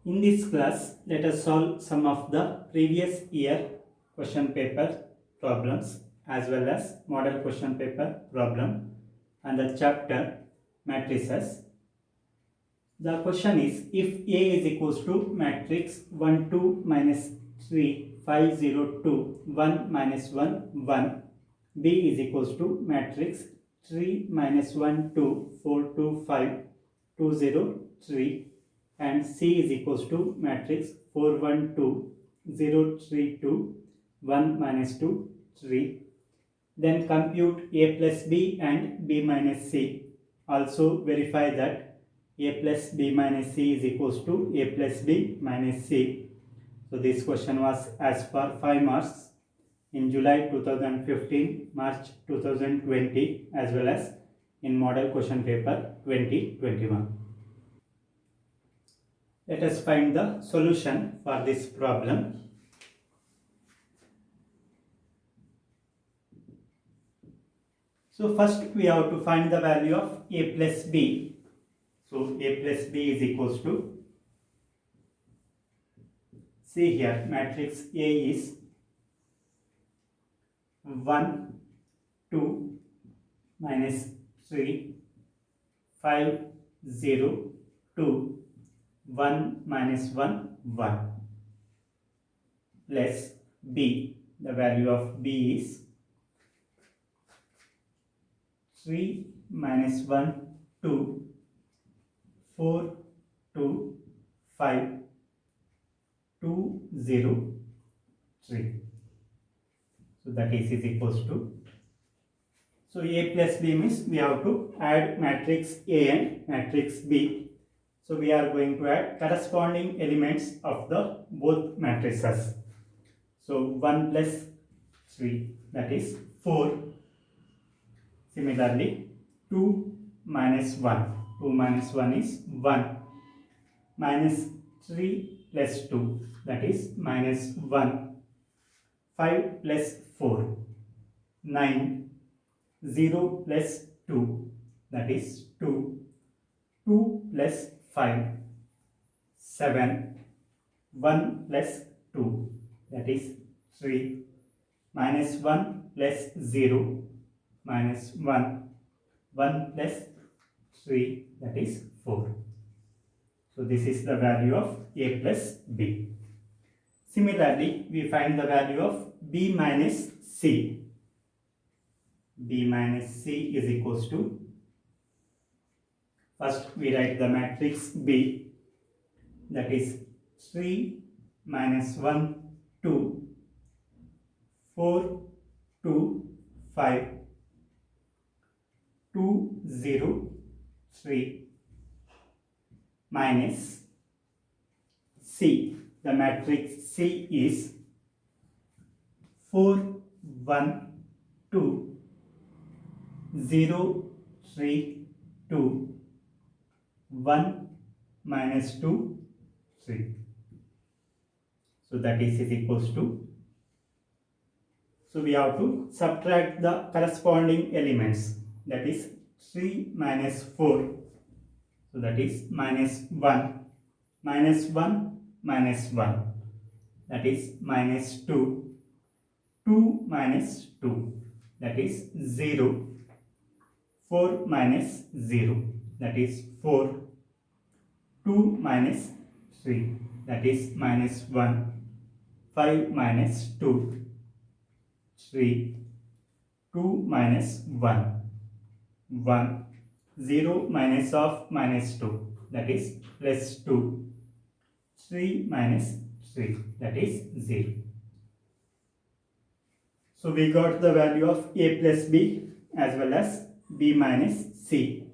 In this class, let us solve some of the previous year question paper problems as well as model question paper problem and the chapter matrices. The question is, if A is equals to matrix 1 2 minus 3 5 0 2 1 minus 1 1, B is equals to matrix 3 minus 1 2 4 2 5 2 0 3, and C is equals to matrix 4 1 2 0 3 2 1 minus 2 3. Then compute A plus B and B minus C. Also verify that A plus B minus C is equals to A plus B minus C. So this question was as per 5 marks in July 2015, March 2020 as well as in model question paper 2021. Let us find the solution for this problem. So first we have to find the value of A plus B. So A plus B is equals to, see here, matrix A is 1 2 minus 3 5 0 2 1 minus 1 1 plus B. The value of B is 3 minus 1 2 4 2 5 2 0 3. So that is equals to, so A plus B means we have to add matrix A and matrix B. So we are going to add corresponding elements of the both matrices. So 1 plus 3, that is 4. Similarly 2 minus 1, 2 minus 1 is 1, minus 3 plus 2, that is minus 1, 5 plus 4, 9, 0 plus 2, that is 2, 2 plus 5, 7, 1 plus 2, that is 3, minus 1 plus 0, minus 1, 1 plus 3, that is 4. So this is the value of A plus B. Similarly, we find the value of B minus C. B minus C is equals to, first we write the matrix B, that is 3 minus 1 2 4 2 5 2 0 3 minus C. The matrix C is 4 1 2 0 3 2 1 minus 2 3. So that is equals to, so we have to subtract the corresponding elements, that is 3 minus 4, so that is minus 1, minus 1 minus 1, that is minus 2, 2 minus 2, that is 0, 4 minus 0, that is 4, 2 minus 3, that is minus 1, 5 minus 2, 3, 2 minus 1, 1, 0 minus of minus 2, that is plus 2, 3 minus 3, that is 0. So we got the value of A plus B as well as B minus C.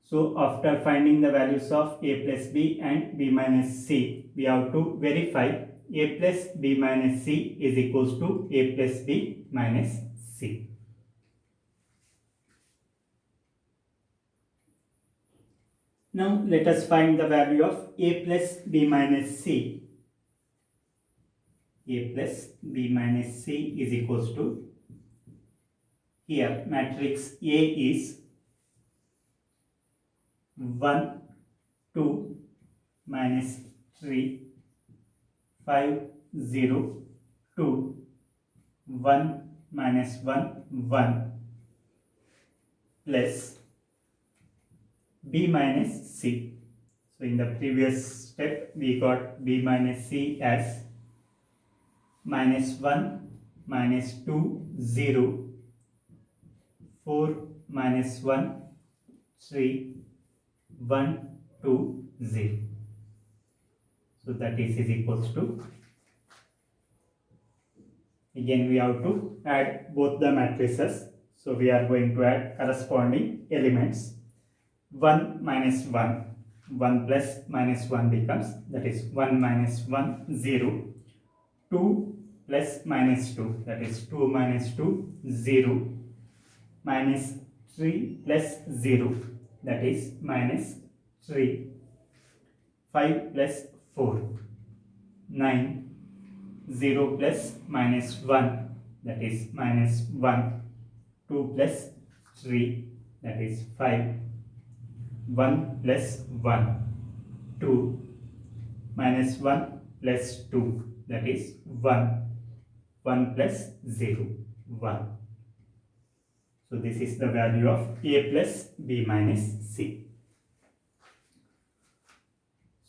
So after finding the values of A plus B and B minus C, we have to verify A plus B minus C is equals to A plus B minus C. Now let us find the value of A plus B minus C. A plus B minus C is equals to, here matrix A is 1 2 minus 3, 5, 0, 2, 1 minus 1, 1 plus b minus c. So in the previous step we got b minus c as minus 1 minus 2, 0, 4 minus 1, 3, 1, 2, 0. So that is equals to, again we have to add both the matrices. So we are going to add corresponding elements. 1 minus 1, 1 plus minus 1 becomes, that is 1 minus 1, 0. 2 plus minus 2, that is 2 minus 2, 0. Minus 3 plus 0, that is minus 3. 5 plus 4, 9. 0 plus minus 1, that is minus 1. 2 plus 3, that is 5. 1 plus 1, 2. Minus 1 plus 2, that is 1. 1 plus 0, 1. So this is the value of a plus b minus c.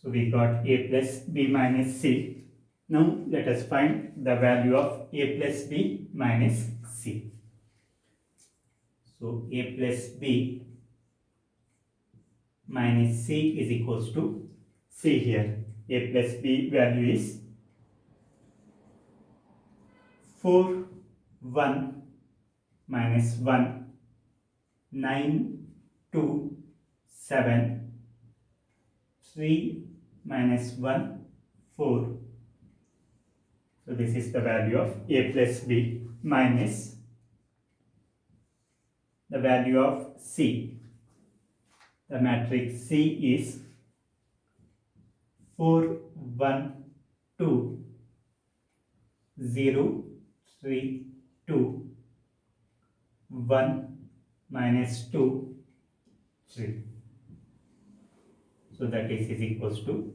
So we got a plus b minus c. Now let us find the value of a plus b minus c. So a plus b minus c is equals to, see here, a plus b value is 4, 1 minus 1, 9, 2, 7, 3 minus 1, 4. So this is the value of a plus b minus the value of c. The matrix C is 4, 1, 2, 0, 3, 2, 1 minus 2, 3. So that is equals to,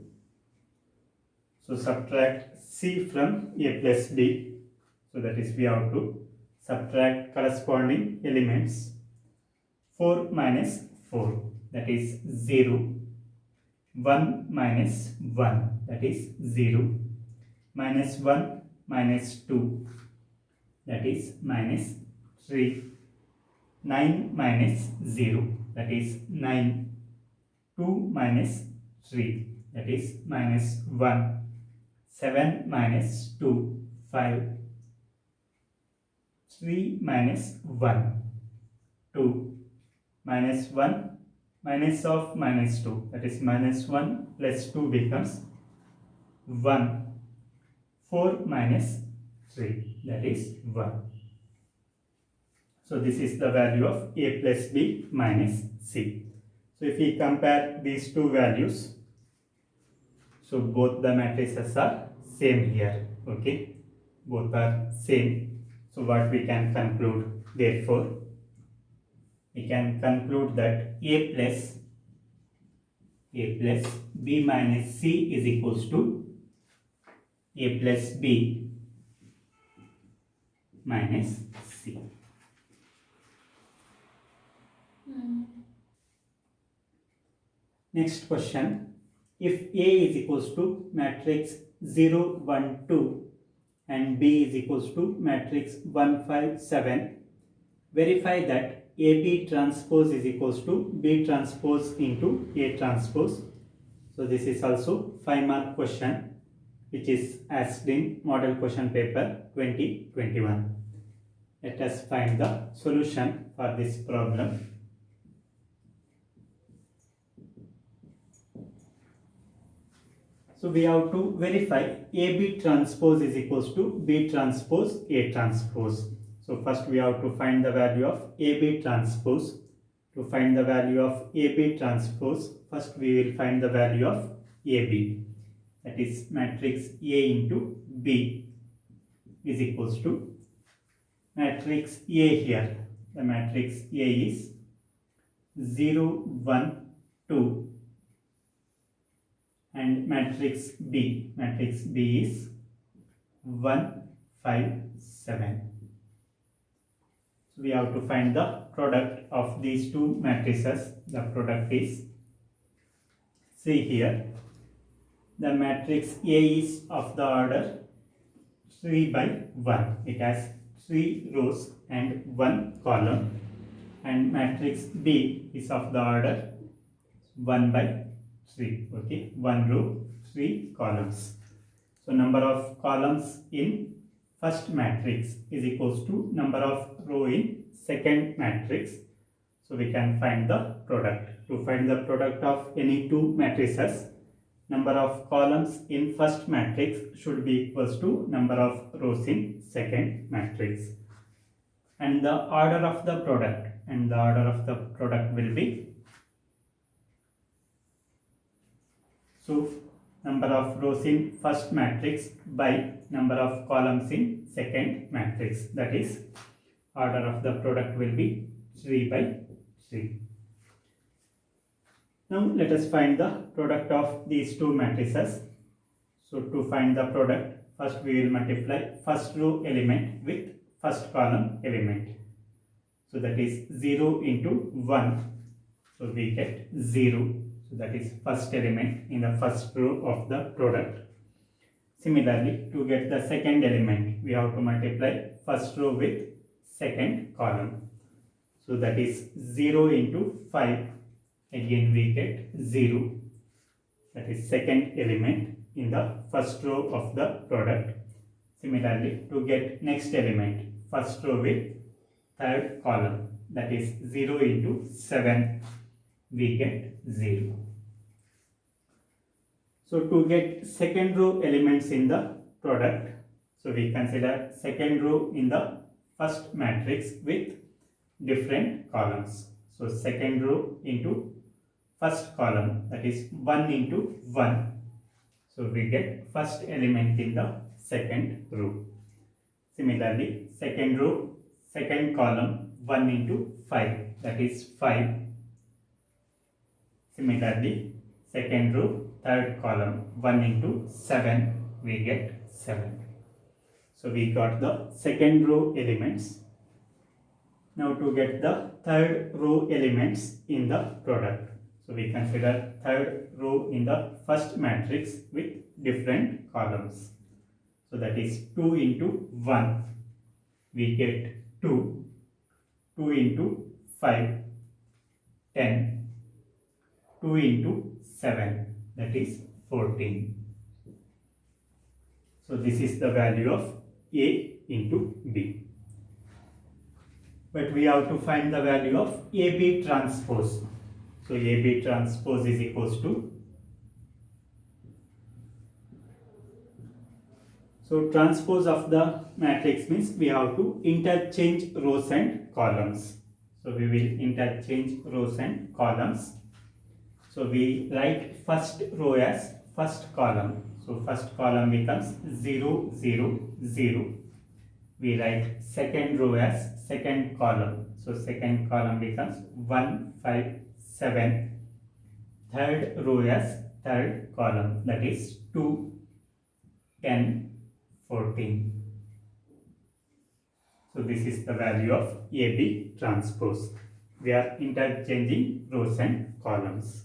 so subtract C from A plus B. So that is we have to subtract corresponding elements. 4 minus 4, that is 0. 1 minus 1, that is 0. Minus 1 minus 2, that is minus 3. 9 minus 0, that is 9. 2 minus 3, that is minus 1. 7 minus 2, 5. 3 minus 1, 2. Minus 1, minus of minus 2, that is minus 1 plus 2 becomes 1. 4 minus 3, that is 1. So this is the value of A plus B minus C. So if we compare these two values, so both the matrices are same here, okay, both are same. So what we can conclude, therefore we can conclude that A plus B minus C is equals to A plus B minus C. Next question, if A is equals to matrix 0, 1, 2 and B is equals to matrix 1, 5, 7, verify that AB transpose is equals to B transpose into A transpose. So this is also 5-mark question which is asked in model question paper 2021. Let us find the solution for this problem. So we have to verify AB transpose is equals to B transpose A transpose. So first we have to find the value of AB transpose. To find the value of AB transpose, first we will find the value of AB. That is matrix A into B is equals to matrix A here. The matrix A is 0, 1, 2 and matrix B. Matrix B is 1, 5, 7. So we have to find the product of these two matrices. The product is, see here, the matrix A is of the order 3 by 1. It has 3 rows and 1 column. And matrix B is of the order 1 by 3. Okay, 1 row, 3 columns. So number of columns in first matrix is equals to number of row in second matrix. So we can find the product. To find the product of any two matrices, number of columns in first matrix should be equals to number of rows in second matrix. And the order of the product, will be, so number of rows in first matrix by number of columns in second matrix. That is, order of the product will be 3 by 3. Now let us find the product of these two matrices. So to find the product, first we will multiply first row element with first column element. So that is 0 into 1. So we get 0. So that is first element in the first row of the product. Similarly, to get the second element, we have to multiply first row with second column. So that is 0 into 5. Again we get 0. That is second element in the first row of the product. Similarly, to get next element, first row with third column, that is 0 into 7, we get 0. So to get second row elements in the product, so we consider second row in the first matrix with different columns. So second row into first column, that is 1 into 1. So we get first element in the second row. Similarly, second row, second column, 1 into 5, that is 5. Similarly, second row, third column, 1 into 7, we get 7. So we got the second row elements. Now to get the third row elements in the product. So we consider third row in the first matrix with different columns. So that is 2 into 1, we get 2. 2 into 5, 10. 2 into 7, that is 14. So this is the value of A into B. But we have to find the value of AB transpose. So AB transpose is equals to, so transpose of the matrix means we have to interchange rows and columns. So we will interchange rows and columns. So we write first row as first column. So first column becomes 0, 0, 0. We write second row as second column. So second column becomes 1, 5, 7. Third row as third column, that is 2, 10, 14. So this is the value of AB transpose. We are interchanging rows and columns.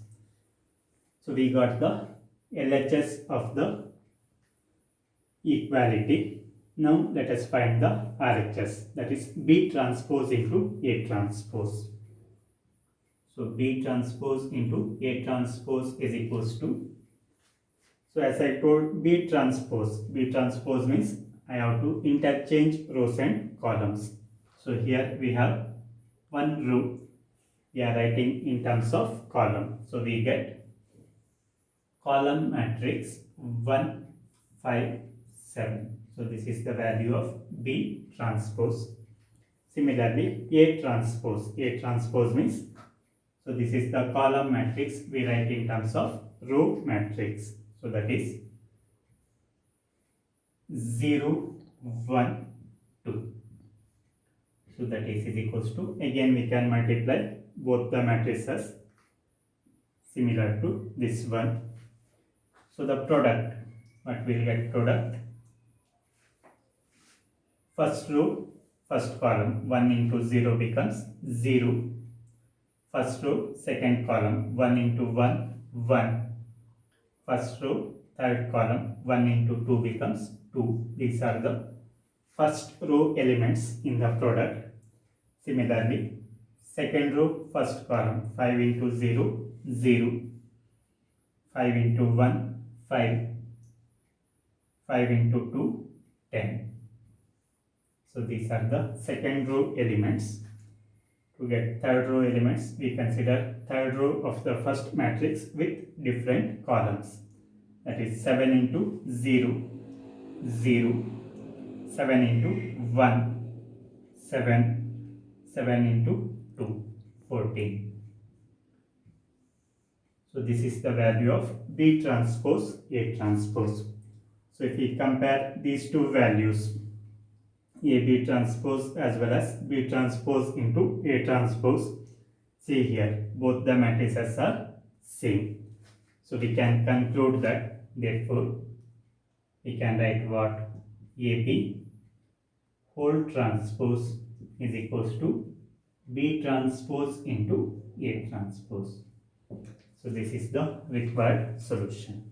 So we got the LHS of the equality. Now let us find the RHS, that is B transpose into A transpose. So B transpose into A transpose is equals to, so as I told, B transpose means I have to interchange rows and columns. So here we have one row, we are writing in terms of column. So we get column matrix 1, 5, 7. So this is the value of B transpose. Similarly, A transpose means, so this is the column matrix we write in terms of row matrix. So that is 0, 1, 2. So that is equals to, again we can multiply both the matrices similar to this one. So the product, what we'll get product, first row, first column, 1 into 0 becomes 0. First row, second column, 1 into 1, 1. First row, third column, 1 into 2 becomes 2. These are the first row elements in the product. Similarly, second row, first column, 5 into 0, 0. 5 into 1, 5. 5 into 2, 10. So these are the second row elements. To get third row elements, we consider third row of the first matrix with different columns. That is 7 into 0, 0. 7 into 1, 7. 7 into 2, 14. So this is the value of B transpose A transpose. So if we compare these two values, AB transpose as well as B transpose into A transpose, see here, both the matrices are same. So we can conclude that, therefore, we can write what? AB whole transpose is equals to B transpose into A transpose. So this is the required solution.